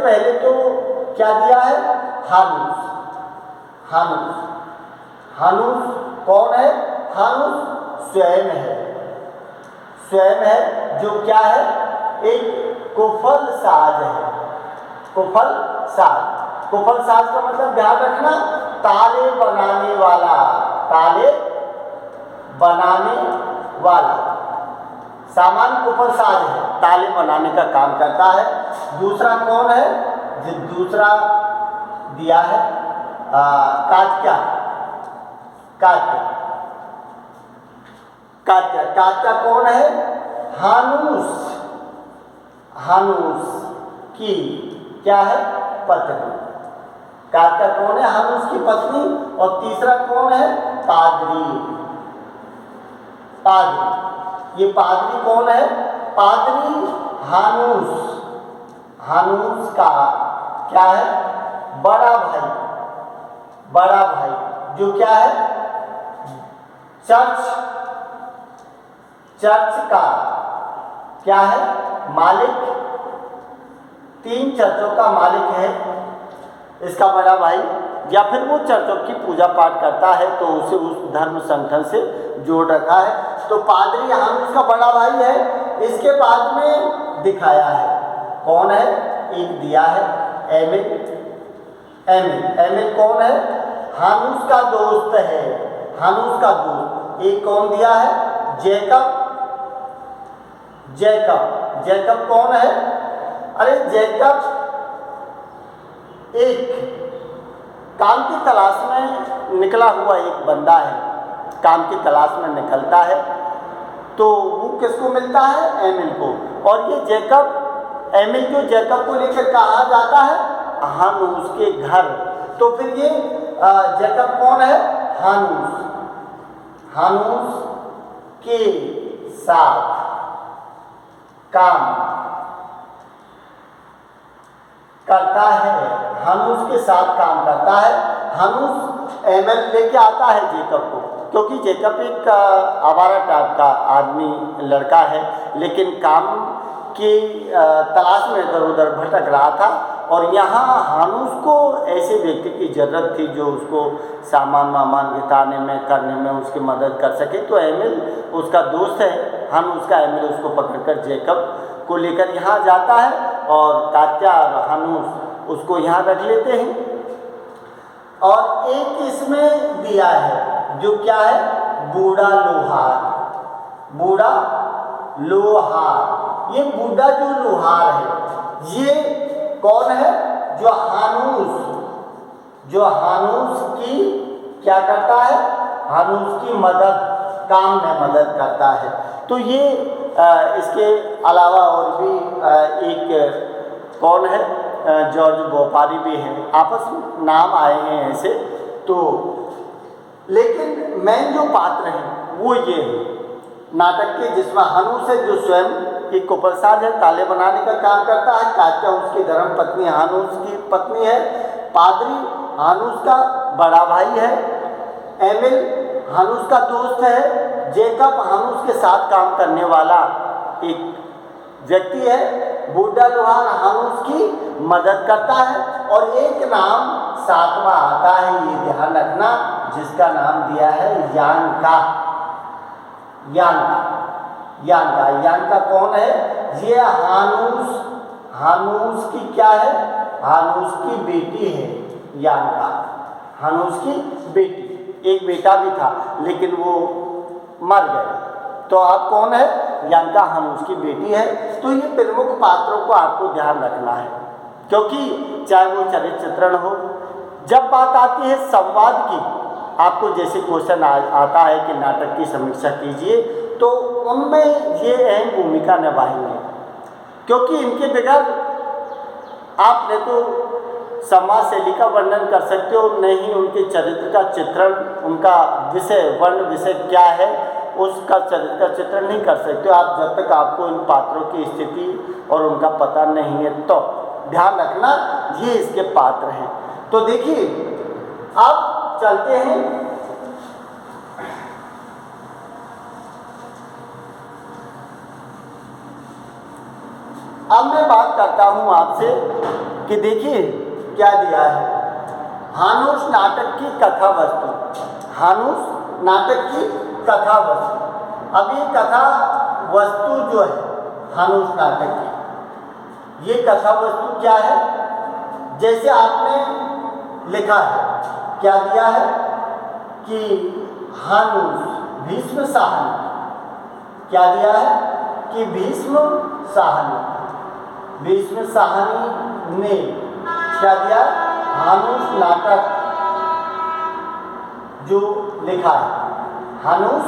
पहले तो क्या दिया है? हानुस। हानुस, हानुस कौन है? हानुस स्वयं है, स्वयं है, जो क्या है? एक कुफल साज है। कुफल साज, कुफल साज का मतलब ध्यान रखना, ताले बनाने वाला, ताले बनाने वाला सामान कुफल साज है, ताले बनाने का काम करता है। दूसरा कौन है? जो दूसरा दिया है कात्या। कात्या, कात्या, कात्या कौन है? हानुस, हानुस की क्या है? पत्नी। कात्या कौन है? हानुस की पत्नी। और तीसरा कौन है? पादरी। पादरी, ये पादरी कौन है? पादरी हानुस, हानुस का क्या है? बड़ा भाई। बड़ा भाई जो क्या है? चर्च, चर्च का क्या है? मालिक। 3 चर्चों का मालिक है इसका बड़ा भाई, या फिर वो चर्चों की पूजा पाठ करता है तो उसे उस धर्म संगठन से जोड़ रखा है। तो पादरी हानुस का बड़ा भाई है। इसके बाद में दिखाया है कौन है? एक दिया है एमिल। एमिल, एमिल कौन है? हानुस का दोस्त है, हानुस का दोस्त। एक कौन दिया है? जैकब। जैकब, जैकब कौन है? अरे जैकब एक काम की तलाश में निकला हुआ एक बंदा है, काम की तलाश में निकलता है तो वो किसको मिलता है? एमिल को। और ये जैकब, एमिल जो जैकब को लेकर कहाँ जाता है? हानुस के घर। तो फिर ये जैकब कौन है? हानुस, हानुस के साथ काम करता है, हानुस के साथ काम करता है। हानुस एमिल लेके आता है जैकब को, क्योंकि जैकब एक आवारा टाइप का आदमी लड़का है, लेकिन काम की तलाश में इधर उधर भटक रहा था। और यहाँ हानुस को ऐसे व्यक्ति की ज़रूरत थी जो उसको सामान वामान गिटाने में, करने में उसकी मदद कर सके। तो एमिल उसका दोस्त है हानुस का, एमिल उसको पकड़कर जैकब को लेकर यहाँ जाता है और कात्या और हानुस उसको यहाँ रख लेते हैं। और एक इसमें दिया है जो क्या है? बूढ़ा लोहार। बूढ़ा लोहार, ये बूढ़ा जो लोहार है ये कौन है? जो हानुस, जो हानुस की क्या करता है? हानुस की मदद, काम में मदद करता है। तो ये इसके अलावा और भी एक कौन है? जॉर्ज व्यापारी भी हैं, आपस में नाम आए हैं ऐसे। तो लेकिन मेन जो पात्र हैं वो ये है नाटक के, जिसमें हानुस है जो स्वयं एक कुपलसाज है, ताले बनाने का काम करता है। कात्या उसकी धर्म पत्नी हानुस की पत्नी है। पादरी हानुस का बड़ा भाई है। एमिल हानुस का दोस्त है। जैकब हानुस के साथ काम करने वाला एक व्यक्ति है। बूढ़ा लोहार हानुस की मदद करता है। और एक नाम सातवां आता है, ये ध्यान रखना, जिसका नाम दिया है यांका। यांका, यांका, यांका कौन है? ये हानुस, हानुस की क्या है? हानुस की बेटी है यांका, हानुस की बेटी। एक बेटा भी था लेकिन वो मर गए। तो आप कौन है? यांका हानुस की बेटी है। तो ये प्रमुख पात्रों को आपको ध्यान रखना है, क्योंकि चाहे वो चरित्र चित्रण हो, जब बात आती है संवाद की, आपको जैसे क्वेश्चन आता है कि नाटक की समीक्षा कीजिए, तो उनमें ये अहम भूमिका निभाएंगे, क्योंकि इनके बगैर आप न तो समाज शैली का वर्णन कर सकते हो, न ही उनके चरित्र का चित्रण, उनका विषय, वर्ण विषय क्या है उसका चरित्र का चित्रण नहीं कर सकते हो आप, जब तक आपको इन पात्रों की स्थिति और उनका पता नहीं है। तो ध्यान रखना ये इसके पात्र हैं। तो देखिए अब चलते हैं अब मैं बात करता हूँ आपसे कि देखिए क्या दिया है, हानुश नाटक की कथा वस्तु, हानुश नाटक की कथा वस्तु। अब ये कथा वस्तु जो है हानुश नाटक की, ये कथा वस्तु क्या है? जैसे आपने लिखा है, क्या दिया है कि हानुश भीष्म साहनी, क्या दिया है कि भीष्म साहनी, भीष्म साहनी ने क्या दिया, हानुश नाटक जो लिखा है, हानुश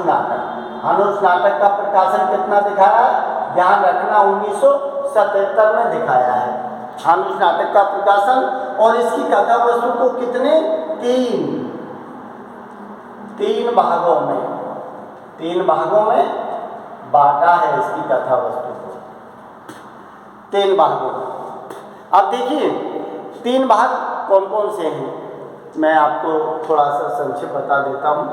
नाटक, हानुश नाटक का प्रकाशन कितना दिखाया है, ध्यान रखना 1977 में दिखाया है हानुश नाटक का प्रकाशन। और इसकी कथा वस्तु को कितने, तीन भागों में बांटा है इसकी कथा वस्तु को, 3 भागों में। अब देखिए 3 भाग कौन कौन से हैं, मैं आपको थोड़ा सा संक्षेप बता देता हूँ।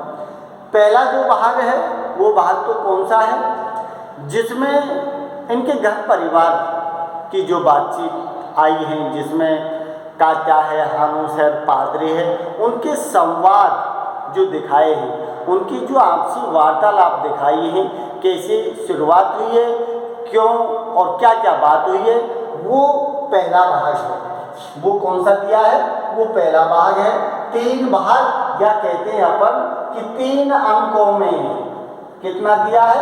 पहला जो भाग है वो भाग तो कौन सा है, जिसमें इनके घर परिवार की जो बातचीत आई है, जिसमें कात्या है, हानुश है, पादरी है, उनके संवाद जो दिखाए हैं, उनकी जो आपसी वार्तालाप दिखाई है, कैसे शुरुआत हुई है, क्यों और क्या क्या बात हुई है, वो पहला भाग है। वो कौन सा दिया है, वो पहला भाग है। 3 भाग या कहते हैं अपन कि 3 अंकों में, कितना दिया है,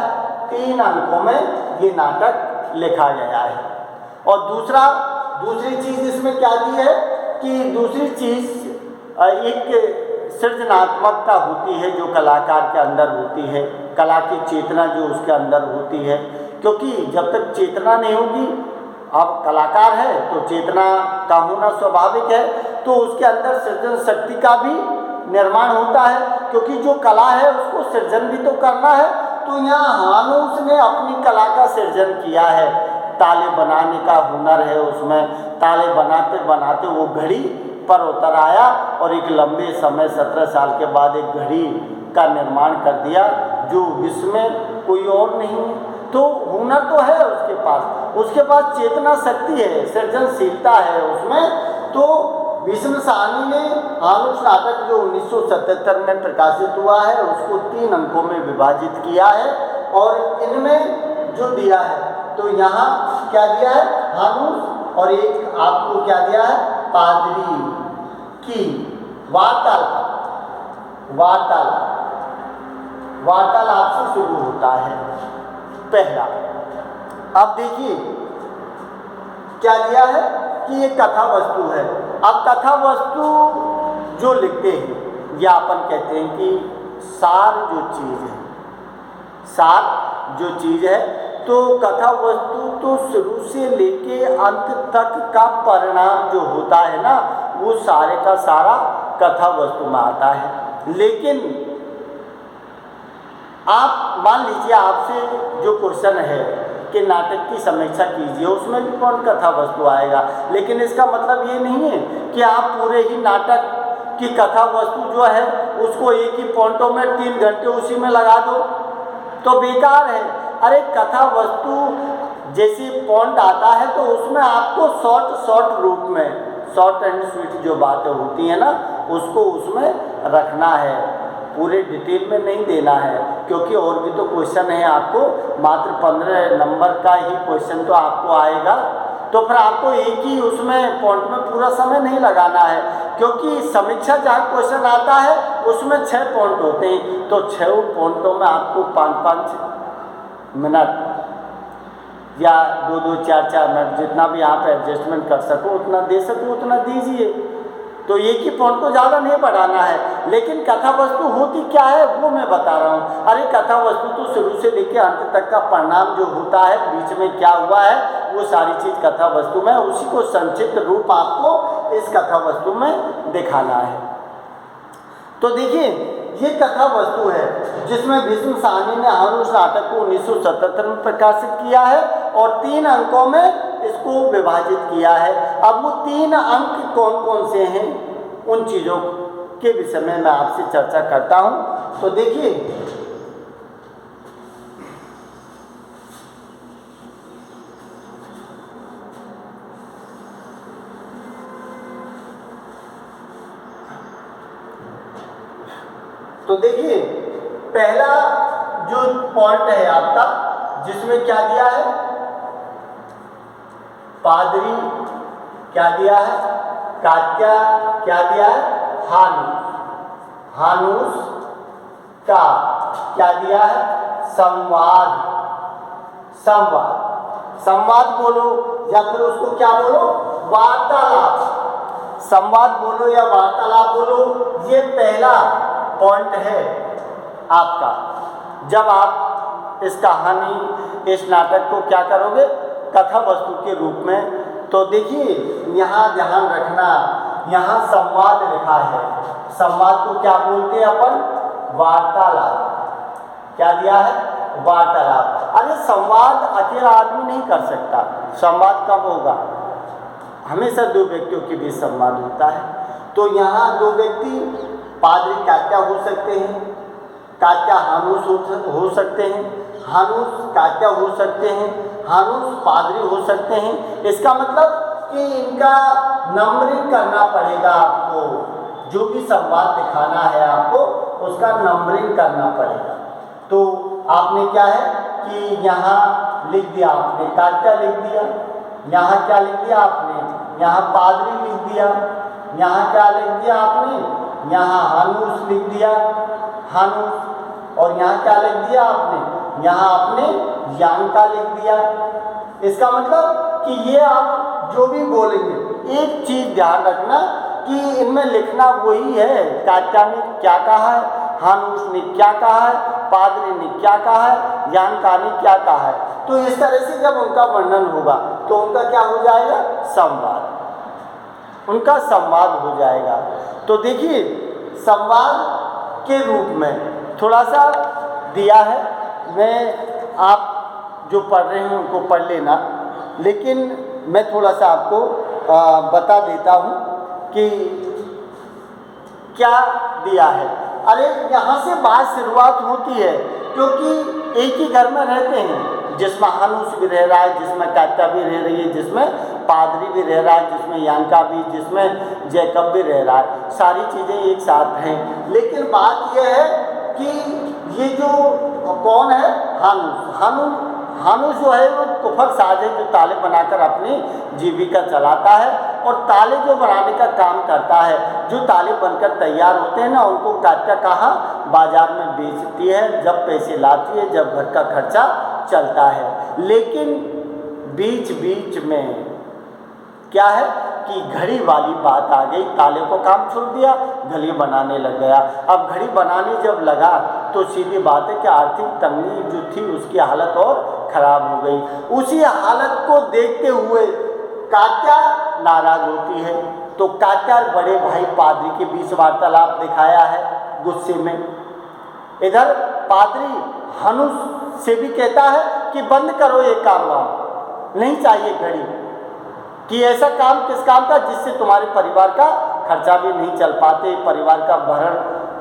3 अंकों में ये नाटक लिखा गया है। और दूसरी चीज इसमें क्या दी है कि दूसरी चीज एक सृजनात्मकता होती है जो कलाकार के अंदर होती है, कला की चेतना जो उसके अंदर होती है, क्योंकि जब तक चेतना नहीं होगी, अब कलाकार है तो चेतना का होना स्वाभाविक है, तो उसके अंदर सृजन शक्ति का भी निर्माण होता है, क्योंकि जो कला है उसको सृजन भी तो करना है। तो यहाँ हानुश ने अपनी कला का सृजन किया है, ताले बनाने का हुनर है उसमें, ताले बनाते बनाते वो घड़ी पर उतर आया और एक लंबे समय 17 साल के बाद एक घड़ी का निर्माण कर दिया जो विश्व में कोई और नहीं है। तो हुनर तो है उसके पास चेतना शक्ति है, सृजनशीलता है उसमें। तो भीष्म साहनी ने हानुश नाटक जो 1977 में प्रकाशित हुआ है उसको 3 अंकों में विभाजित किया है, और इनमें जो दिया है तो यहाँ क्या दिया है, हानुश, और एक आपको क्या दिया है, पादरी की वार्तालाप से शुरू होता है पहला। अब देखिए क्या दिया है कि ये कथा वस्तु है। अब कथा वस्तु जो लिखते हैं या अपन कहते हैं कि सार जो चीज़ है, तो कथा वस्तु तो शुरू से लेके अंत तक का परिणाम जो होता है ना, वो सारे का सारा कथा वस्तु में आता है। लेकिन आप मान लीजिए आपसे जो क्वेश्चन है कि नाटक की समीक्षा कीजिए, उसमें भी कौन कथा वस्तु आएगा, लेकिन इसका मतलब ये नहीं है कि आप पूरे ही नाटक की कथा वस्तु जो है उसको एक ही पॉइंटों में 3 घंटे उसी में लगा दो तो बेकार है। अरे कथा वस्तु जैसी पॉइंट आता है तो उसमें आपको शॉर्ट रूप में, शॉर्ट एंड स्वीट जो बातें होती हैं ना, उसको उसमें रखना है, पूरे डिटेल में नहीं देना है, क्योंकि और भी तो क्वेश्चन है आपको, मात्र 15 नंबर का ही क्वेश्चन तो आपको आएगा, तो फिर आपको एक ही उसमें पॉइंट में पूरा समय नहीं लगाना है, क्योंकि समीक्षा जहाँ क्वेश्चन आता है उसमें 6 पॉइंट होते हैं, तो 6 पॉइंटों में आपको 5-5 मिनट या 2-2, 4-4 मिनट जितना भी आप एडजस्टमेंट कर सको उतना दे सको उतना दीजिए। तो एक ही पॉइंट को ज़्यादा नहीं बढ़ाना है। लेकिन कथा वस्तु होती क्या है वो मैं बता रहा हूँ। अरे कथा वस्तु तो शुरू से लेकर अंत तक का परिणाम जो होता है, बीच में क्या हुआ है, वो सारी चीज़ कथा वस्तु में, उसी को संक्षिप्त रूप आपको इस कथा वस्तु में दिखाना है। तो देखिए ये कथा वस्तु है जिसमें भीष्म साहनी ने हानुश नाटक को 1977 में प्रकाशित किया है और 3 अंकों में इसको विभाजित किया है। अब वो 3 अंक कौन कौन से हैं, उन चीज़ों के विषय में मैं आपसे चर्चा करता हूँ। तो देखिए तो देखिए पहला जो पॉइंट है आपका, जिसमें क्या दिया है, पादरी क्या दिया है, कात्या क्या दिया है, हानूस का क्या दिया है, संवाद बोलो या फिर उसको क्या बोलो, वार्तालाप। संवाद बोलो या वार्तालाप बोलो, ये पहला पॉइंट है आपका। जब आप इस कहानी, इस नाटक को क्या करोगे, कथा वस्तु के रूप में, तो देखिए यहाँ ध्यान रखना, यहाँ संवाद लिखा है। संवाद को क्या बोलते हैं अपन, वार्तालाप। क्या दिया है, वार्तालाप। अरे संवाद अकेला आदमी नहीं कर सकता, संवाद कब होगा, हमेशा दो व्यक्तियों के बीच संवाद होता है। तो यहाँ दो व्यक्ति, पादरी कात्या हो सकते हैं, कात्या हानूस हो सकते हैं, हानूस कात्या हो सकते हैं, हानूस पादरी हो सकते हैं। इसका मतलब कि इनका नंबरिंग करना पड़ेगा आपको, जो भी संवाद दिखाना है आपको उसका नंबरिंग करना पड़ेगा। तो आपने क्या है कि यहाँ लिख दिया आपने, कात्या लिख दिया, यहाँ क्या लिख दिया आपने, यहाँ पादरी लिख दिया, यहाँ क्या लिख दिया आपने, यहाँ हानूस लिख दिया, हानूस, और यहाँ क्या लिख दिया आपने, यहाँ आपने यांका लिख दिया। इसका मतलब कि ये आप जो भी बोलेंगे, एक चीज़ ध्यान रखना कि इनमें लिखना वही है, कात्या ने क्या कहा है, हानूस ने क्या कहा है, पादरी ने क्या कहा है, यांका ने क्या कहा है। तो इस तरह से जब उनका वर्णन होगा तो उनका क्या हो जाएगा, संवाद, उनका संवाद हो जाएगा। तो देखिए संवाद के रूप में थोड़ा सा दिया है, मैं आप जो पढ़ रहे हैं उनको पढ़ लेना, लेकिन मैं थोड़ा सा आपको बता देता हूँ कि क्या दिया है। अरे यहाँ से बात शुरुआत होती है, क्योंकि एक ही घर में रहते हैं, जिसमें हानूस भी रह रहा है, जिसमें कात्या भी रह रही है, जिसमें पादरी भी रह रहा है, जिसमें यांका भी, जिसमें जैकब भी रह रहा है, सारी चीज़ें एक साथ हैं। लेकिन बात यह है कि ये जो कौन है, हानूस जो है वो कुफर साज है, जो ताले बनाकर अपनी जीविका चलाता है, और ताले जो बनाने का काम करता है, जो ताले बनकर तैयार होते हैं ना, उनको कात्या कहाँ, बाजार में बेचती है, जब पैसे लाती है, जब घर का खर्चा चलता है। लेकिन बीच बीच में क्या है कि घड़ी वाली बात आ गई, ताले को काम छोड़ दिया, घड़ी बनाने लग गया। अब घड़ी बनाने जब लगा तो सीधी बात है कि आर्थिक तंगी जो थी उसकी हालत और खराब हो गई। उसी हालत को देखते हुए कात्या नाराज होती है, तो कात्या और बड़े भाई पादरी के बीच वार्तालाप दिखाया है गुस्से में। इधर पादरी हानूस से भी कहता है कि बंद करो ये काम वाम, नहीं चाहिए घड़ी, कि ऐसा काम किस काम का जिससे तुम्हारे परिवार का खर्चा भी नहीं चल पाते, परिवार का भरण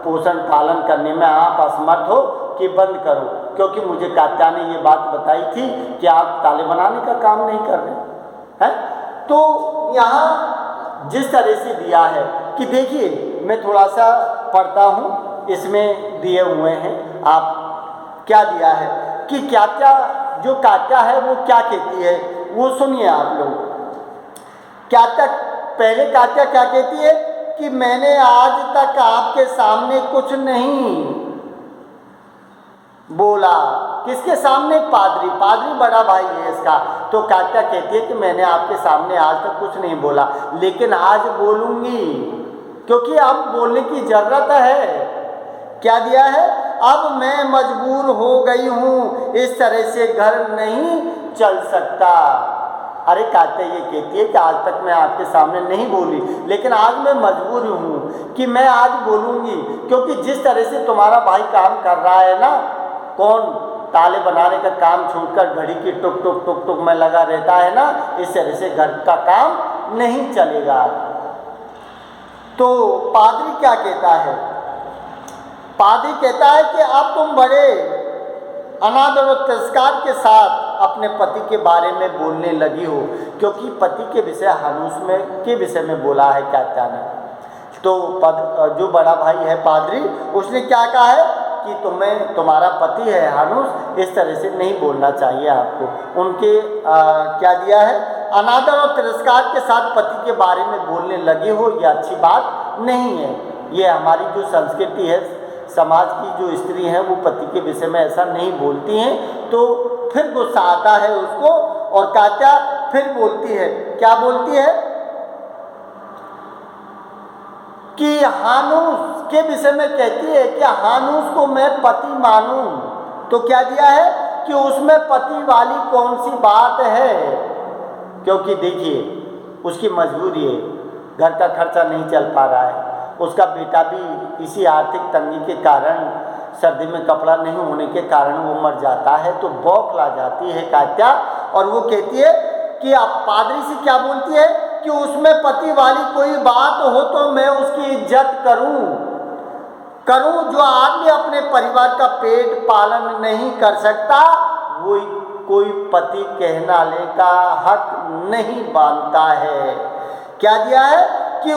पोषण पालन करने में आप असमर्थ हो, कि बंद करो, क्योंकि मुझे कात्या ने ये बात बताई थी कि आप ताले बनाने का काम नहीं कर रहे हैं। तो यहाँ जिस तरह से दिया है कि देखिए, मैं थोड़ा सा पढ़ता हूँ, इसमें दिए हुए हैं, आप क्या दिया है कि कात्या, जो कात्या है वो क्या कहती है वो सुनिए आप लोग। पहले कात्या क्या कहती है कि मैंने आज तक आपके सामने कुछ नहीं बोला। किसके सामने? पादरी बड़ा भाई है इसका। तो कात्या कहती है कि मैंने आपके सामने आज तक कुछ नहीं बोला, लेकिन आज बोलूंगी, क्योंकि अब बोलने की जरूरत है। क्या दिया है? अब मैं मजबूर हो गई हूँ, इस तरह से घर नहीं चल सकता। अरे कात्या ये कहती है कि आज तक मैं आपके सामने नहीं बोली, लेकिन आज मैं मजबूर हूँ कि मैं आज बोलूँगी, क्योंकि जिस तरह से तुम्हारा भाई काम कर रहा है ना, कौन ताले बनाने का काम छोड़कर घड़ी की टुक टुक टुक टुक में लगा रहता है ना, इस तरह से घर का काम नहीं चलेगा। तो पादरी क्या कहता है? पादरी कहता है कि अब तुम बड़े अनादर और तिरस्कार के साथ अपने पति के बारे में बोलने लगी हो, क्योंकि पति के विषय हानूस में के विषय में बोला है कात्या ने। तो जो बड़ा भाई है पादरी, उसने क्या कहा है कि तुम्हारा पति है हानूस, इस तरह से नहीं बोलना चाहिए आपको। उनके क्या दिया है, अनादर और तिरस्कार के साथ पति के बारे में बोलने लगे हो, यह अच्छी बात नहीं है। ये हमारी जो संस्कृति है, समाज की जो स्त्री हैं वो पति के विषय में ऐसा नहीं बोलती हैं। तो फिर गुस्सा आता है उसको, और कात्या फिर बोलती है, क्या बोलती है कि हानूस के विषय में कहती है कि हानूस को मैं पति मानूं। तो क्या दिया है कि उसमें पति वाली कौन सी बात है, क्योंकि देखिए उसकी मजबूरी है, घर का खर्चा नहीं चल पा रहा है, उसका बेटा भी इसी आर्थिक तंगी के कारण, सर्दी में कपड़ा नहीं होने के कारण वो मर जाता है। तो बौखला जाती है कात्या, और वो कहती है कि आप पादरी से क्या बोलती है कि उसमें पति वाली कोई बात हो तो मैं उसकी इज्जत करूं। जो आदमी अपने परिवार का पेट पालन नहीं कर सकता, वो कोई पति कहलाने का हक नहीं मानता है। क्या दिया है कि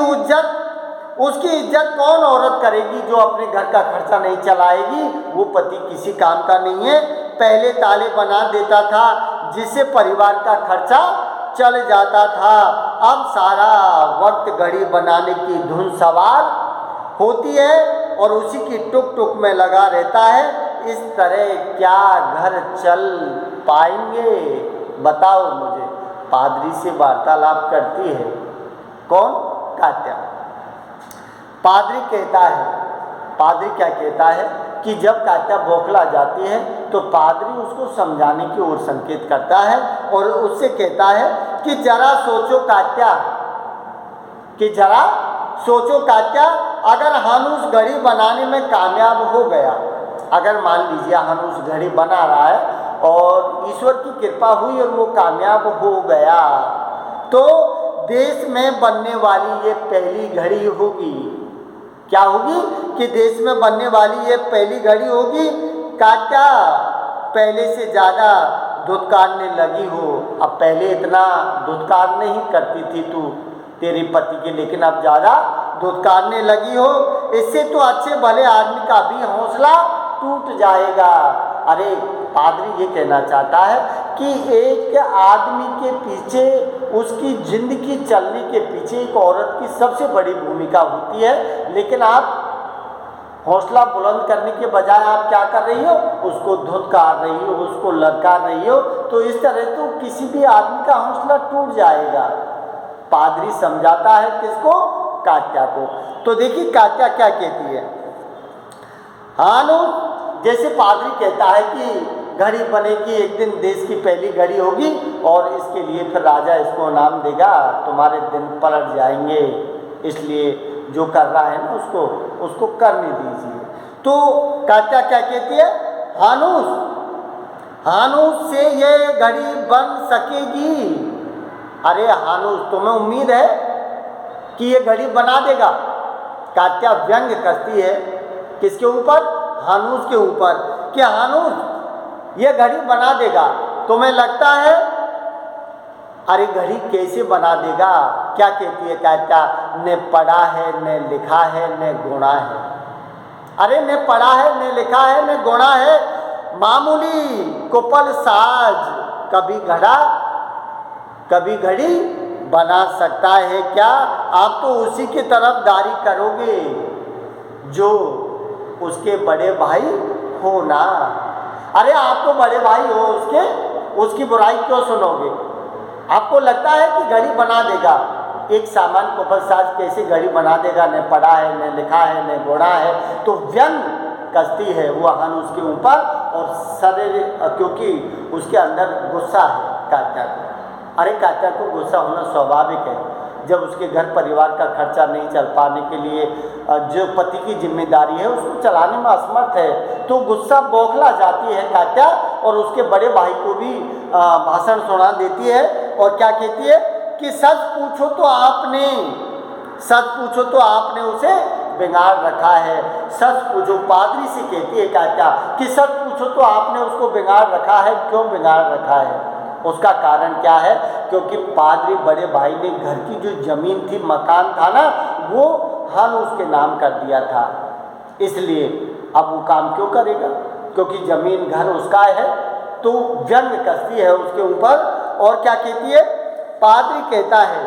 उसकी इज्जत कौन औरत करेगी जो अपने घर का खर्चा नहीं चलाएगी। वो पति किसी काम का नहीं है, पहले ताले बना देता था जिससे परिवार का खर्चा चल जाता था, अब सारा वक्त घड़ी बनाने की धुन सवार होती है और उसी की टुक टुक में लगा रहता है। इस तरह क्या घर चल पाएंगे, बताओ मुझे। पादरी से वार्तालाप करती है कौन, कात्या। पादरी क्या कहता है कि जब कात्या बौखला जाती है तो पादरी उसको समझाने की ओर संकेत करता है और उससे कहता है कि जरा सोचो कात्या, अगर हानूस घड़ी बनाने में कामयाब हो गया, अगर मान लीजिए हानूस घड़ी बना रहा है और ईश्वर की कृपा हुई और वो कामयाब हो गया, तो देश में बनने वाली ये पहली घड़ी होगी। क्या होगी कि देश में बनने वाली ये पहली घड़ी होगी। कात्या पहले से ज़्यादा धुतकारने लगी हो, अब पहले इतना धुतकार नहीं करती थी तू तेरे पति के, लेकिन अब ज़्यादा धुतकारने लगी हो। इससे तो अच्छे भले आदमी का भी हौसला टूट जाएगा। अरे पादरी ये कहना चाहता है कि एक आदमी के पीछे, उसकी जिंदगी चलने के पीछे एक औरत की सबसे बड़ी भूमिका होती है, लेकिन आप हौसला बुलंद करने के बजाय आप क्या कर रही हो, उसको धुतकार रही हो, उसको ललकार रही हो। तो इस तरह तो किसी भी आदमी का हौसला टूट जाएगा। पादरी समझाता है किसको, कात्या को। तो देखिए कात्या क्या कहती है। हानूस जैसे पादरी कहता है कि घड़ी बनेगी, एक दिन देश की पहली घड़ी होगी और इसके लिए फिर राजा इसको इनाम देगा, तुम्हारे दिन पलट जाएंगे, इसलिए जो कर रहा है ना उसको करने दीजिए। तो कात्या क्या कहती है, हानूस से ये घड़ी बन सकेगी। अरे हानूस, तुम्हें उम्मीद है कि ये घड़ी बना देगा? कात्या व्यंग करती है किसके ऊपर, हानूस के ऊपर, कि हानूस ये घड़ी बना देगा, तुम्हें लगता है? अरे घड़ी कैसे बना देगा? क्या कहती है कात्या, न पढ़ा है न लिखा है न गुणा है। अरे न पढ़ा है न लिखा है न गुणा है, मामूली कुपल साज कभी घड़ा कभी घड़ी बना सकता है क्या? आप तो उसी की तरफदारी करोगे जो उसके बड़े भाई हो ना। अरे आप तो बड़े भाई हो उसकी बुराई क्यों सुनोगे? आपको लगता है कि घड़ी बना देगा? एक सामान्य कुपल साज कैसे घड़ी बना देगा? न पढ़ा है न लिखा है न गुणा है। तो व्यंग कसती है वो हानूस के ऊपर, और शरीर, क्योंकि उसके अंदर गुस्सा है कात्या को। अरे कात्या को गुस्सा होना स्वाभाविक है, जब उसके घर परिवार का खर्चा नहीं चल पाने के लिए जो पति की जिम्मेदारी है उसको चलाने में असमर्थ है, तो गुस्सा बौखला जाती है कात्या और उसके बड़े भाई को भी भाषण सुना देती है। और क्या कहती है कि सच पूछो तो आपने उसे बिगाड़ रखा है। सच पूछो, पादरी से कहती है कात्या कि सच पूछो तो आपने उसको बिगाड़ रखा है। क्यों बिगाड़ रखा है? उसका कारण क्या है? क्योंकि पादरी बड़े भाई ने घर की जो जमीन थी, मकान था ना, वो हानूस के नाम कर दिया था। इसलिए अब वो काम क्यों करेगा, क्योंकि ज़मीन घर उसका है, तो व्यंग कसती है उसके ऊपर। और क्या कहती है, पादरी कहता है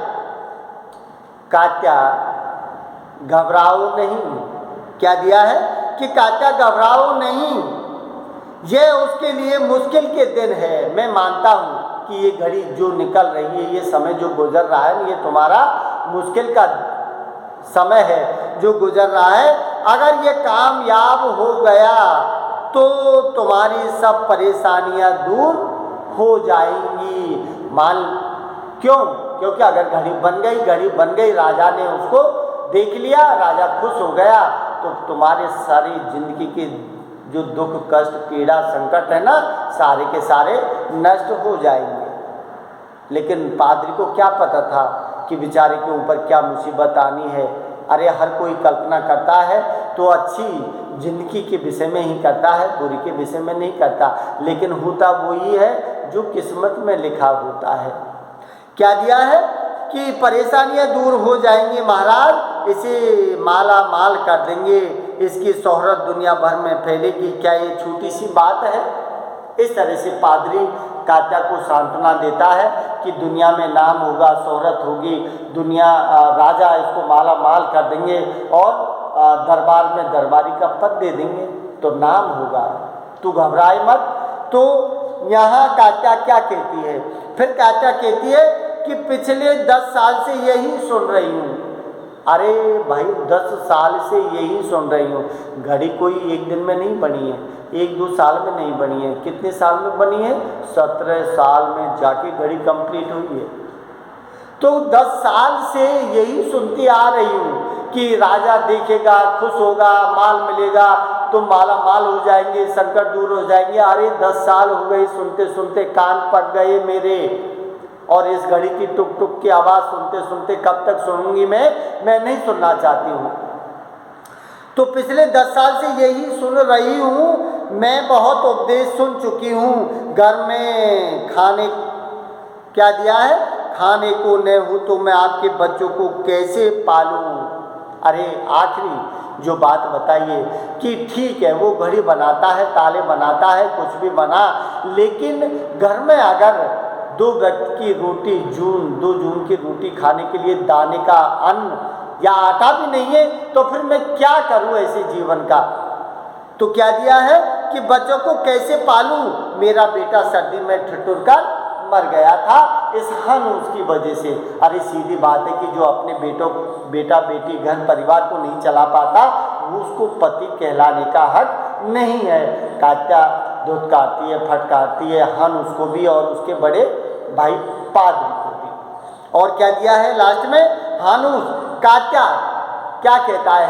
कात्या घबराओ नहीं। क्या दिया है कि कात्या घबराओ नहीं, ये उसके लिए मुश्किल के दिन है। मैं मानता हूँ कि ये घड़ी जो निकल रही है, ये समय जो गुजर रहा है, ये तुम्हारा मुश्किल का समय है जो गुजर रहा है। अगर ये कामयाब हो गया तो तुम्हारी सब परेशानियां दूर हो जाएंगी। मान क्यों, क्योंकि अगर घड़ी बन गई, राजा ने उसको देख लिया, राजा खुश हो गया, तो तुम्हारे सारी जिंदगी के जो दुख कष्ट पीड़ा संकट है ना, सारे के सारे नष्ट हो जाएंगे। लेकिन पादरी को क्या पता था कि बेचारे के ऊपर क्या मुसीबत आनी है। अरे हर कोई कल्पना करता है तो अच्छी जिंदगी के विषय में ही करता है, बुरी के विषय में नहीं करता। लेकिन होता वही है जो किस्मत में लिखा होता है। क्या दिया है कि परेशानियां दूर हो जाएंगी महाराज, इसे माला माल कर देंगे, इसकी शोहरत दुनिया भर में फैलेगी। क्या ये छोटी सी बात है। इस तरह से पादरी कात्या को सांत्वना देता है कि दुनिया में नाम होगा, शोहरत होगी, दुनिया राजा इसको माला माल कर देंगे और दरबार में दरबारी का पद दे देंगे तो नाम होगा, तू घबराए मत। तो यहाँ कात्या क्या कहती है, फिर कात्या कहती है कि पिछले 10 साल से यही सुन रही हूँ। अरे भाई 10 साल से यही सुन रही हूँ। घड़ी कोई एक दिन में नहीं बनी है, 1-2 साल में नहीं बनी है। कितने साल में बनी है, 17 साल में जाके घड़ी कंप्लीट हुई है। तो 10 साल से यही सुनती आ रही हूँ कि राजा देखेगा, खुश होगा, माल मिलेगा, तुम माला माल हो जाएंगे, संकट दूर हो जाएंगे। अरे 10 साल हो गए सुनते सुनते, कान पक गए मेरे, और इस घड़ी की टुक टुक की आवाज़ सुनते सुनते कब तक सुनूंगी मैं नहीं सुनना चाहती हूँ। तो पिछले 10 साल से यही सुन रही हूँ, मैं बहुत उपदेश सुन चुकी हूँ। घर में खाने क्या दिया है, खाने को न हो तो मैं आपके बच्चों को कैसे पालूँ। अरे आखिरी जो बात बताइए कि ठीक है वो घड़ी बनाता है, ताले बनाता है, कुछ भी बना, लेकिन घर में अगर 2 व्यक्ति की रोटी 2 जून की रोटी खाने के लिए दाने का अन्न या आटा भी नहीं है तो फिर मैं क्या करूं ऐसे जीवन का। तो क्या दिया है कि बच्चों को कैसे पालूं। मेरा बेटा सर्दी में ठिठुर कर मर गया था इस हानूस की वजह से। अरे सीधी बात है कि जो अपने बेटा बेटी घर परिवार को नहीं चला पाता वो उसको पति कहलाने का हक नहीं है। कात्या दूध काटती है, फटकारती है हानूस को भी और उसके बड़े भाई पादरी को भी। और क्या दिया है लास्ट में, हानूस कात्या क्या कहता है,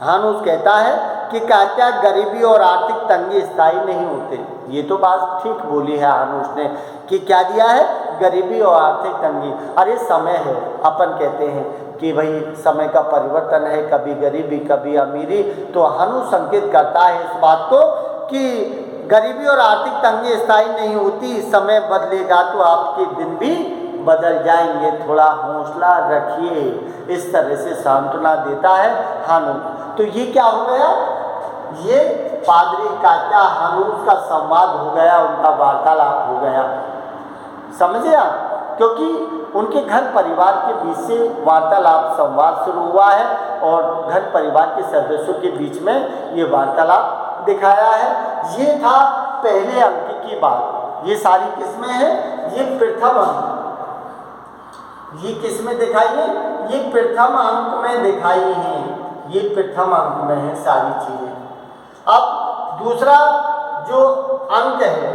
हानूस कहता है कि कात्या गरीबी और आर्थिक तंगी स्थायी नहीं होते। ये तो बात ठीक बोली है हानूस ने कि क्या दिया है, गरीबी और आर्थिक तंगी। अरे समय है, अपन कहते हैं कि भाई समय का परिवर्तन है, कभी गरीबी कभी अमीरी। तो हानूस संकेत करता है इस बात को कि गरीबी और आर्थिक तंगी स्थायी नहीं होती, समय बदलेगा तो आपके दिन भी बदल जाएंगे, थोड़ा हौसला रखिए। इस तरह से सांत्वना देता है हानूस। तो ये क्या हो गया, ये पादरी कात्या हानूस का संवाद हो गया, उनका वार्तालाप हो गया। समझे आप, क्योंकि उनके घर परिवार के बीच से वार्तालाप संवाद शुरू हुआ है और घर परिवार के सदस्यों के बीच में ये वार्तालाप दिखाया है। ये था पहले अंक की बात। ये सारी किस्में हैं, ये प्रथम अंक, ये किस्में दिखाई है, ये प्रथम अंक में दिखाई हैं, ये प्रथम अंक में है सारी चीजें। अब दूसरा जो अंक है,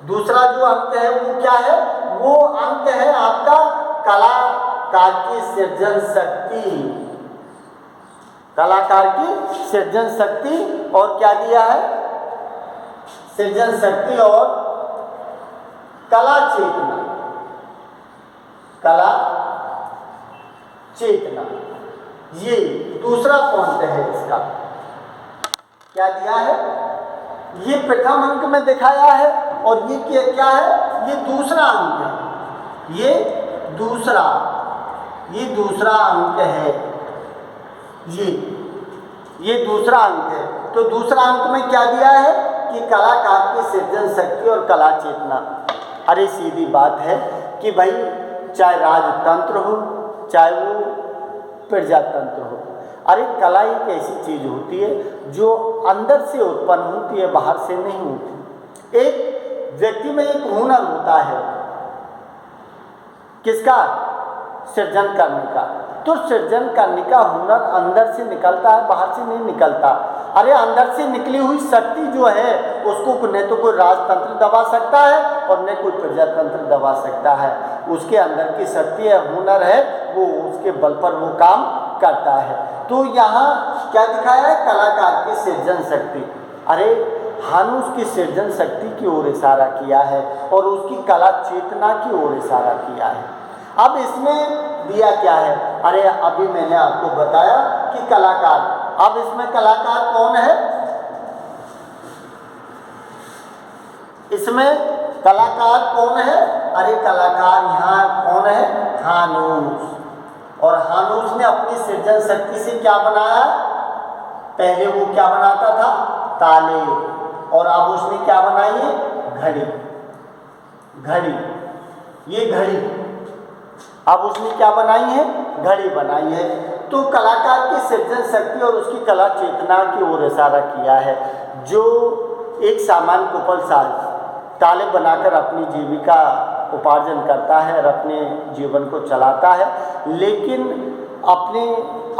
दूसरा जो अंक है वो क्या है, वो अंक है आपका कलाकार की सृजन शक्ति, कलाकार की सृजन शक्ति। और क्या दिया है, सृजन शक्ति और कला चेतना, कला चेतना, ये दूसरा पॉइंट है इसका। क्या दिया है, ये प्रथम अंक में दिखाया है और ये क्या है, ये दूसरा अंक है, ये दूसरा अंक है। ये दूसरा अंक है। तो दूसरा अंक में क्या दिया है कि कलाकार की सृजन शक्ति और कला चेतना। अरे सीधी बात है कि भाई चाहे राजतंत्र हो चाहे वो प्रजातंत्र हो, अरे कला एक ऐसी चीज होती है जो अंदर से उत्पन्न होती है, बाहर से नहीं होती। एक व्यक्ति में एक हुनर होता है, किसका? सृजन करने का। तो सृजन करने का हुनर अंदर से निकलता है, बाहर से नहीं निकलता। अरे अंदर से निकली हुई शक्ति जो है उसको न तो कोई राजतंत्र दबा सकता है और न कोई प्रजातंत्र दबा सकता है। उसके अंदर की शक्ति है, हुनर है, वो उसके बल पर वो काम करता है। तो यहाँ क्या दिखाया है? कलाकार की सृजन शक्ति। अरे हानुस की सृजन शक्ति की ओर इशारा किया है और उसकी कला चेतना की ओर इशारा किया है। अब इसमें दिया क्या है? अरे अभी मैंने आपको बताया कि कलाकार। अब इसमें कलाकार कौन है? इसमें कलाकार कौन है? अरे कलाकार यहाँ कौन है? हानुस। और हानुस ने अपनी सृजन शक्ति से क्या बनाया? पहले वो क्या बनाता था? ताले। और अब उसने क्या बनाई है? घड़ी। ये घड़ी अब उसने क्या बनाई है? घड़ी बनाई है। तो कलाकार की सृजन शक्ति और उसकी कला चेतना की ओर इशारा किया है। जो एक सामान्य कुशल साज ताले बनाकर अपनी जीविका उपार्जन करता है और अपने जीवन को चलाता है, लेकिन अपने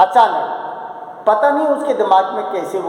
अचानक पता नहीं उसके दिमाग में कैसे